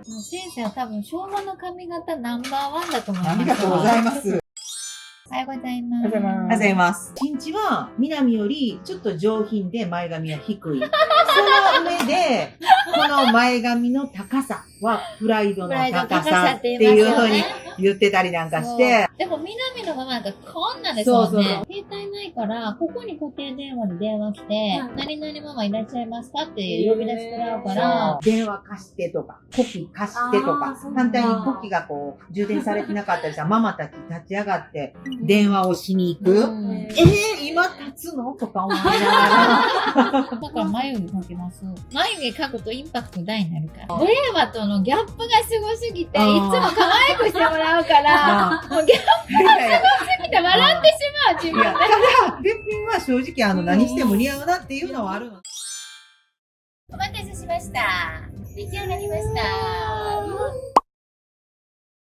先生は多分昭和の髪型ナンバーワンだと思います。ありがとうございます。おはようございます。おはようございます。新地は南よりちょっと上品で前髪は低い。その上で、この前髪の高さはプライドの高さっていうふうに言ってたりなんかして。でも南のままなんかこんなんですもんね。携帯ないから、ここに固定電話に電話来て、何々ママいらっしゃいますかって呼び出してもらうから。電話貸してとか、コキ貸してとか、反対にコキがこう、充電されてなかったりしたら、ママたち立ち上がって、電話をしに行く。今立つのとか思いながら。だから眉毛描きます。眉毛描くとインパクト大になるから。令和とのギャップがすごすぎて、いつも可愛くしてもらうから、もうギャップがすごすぎて笑ってしまう自分で。ただ、べっぴんは正直何しても似合うなっていうのはあるの。お待たせしました。出来上がりました。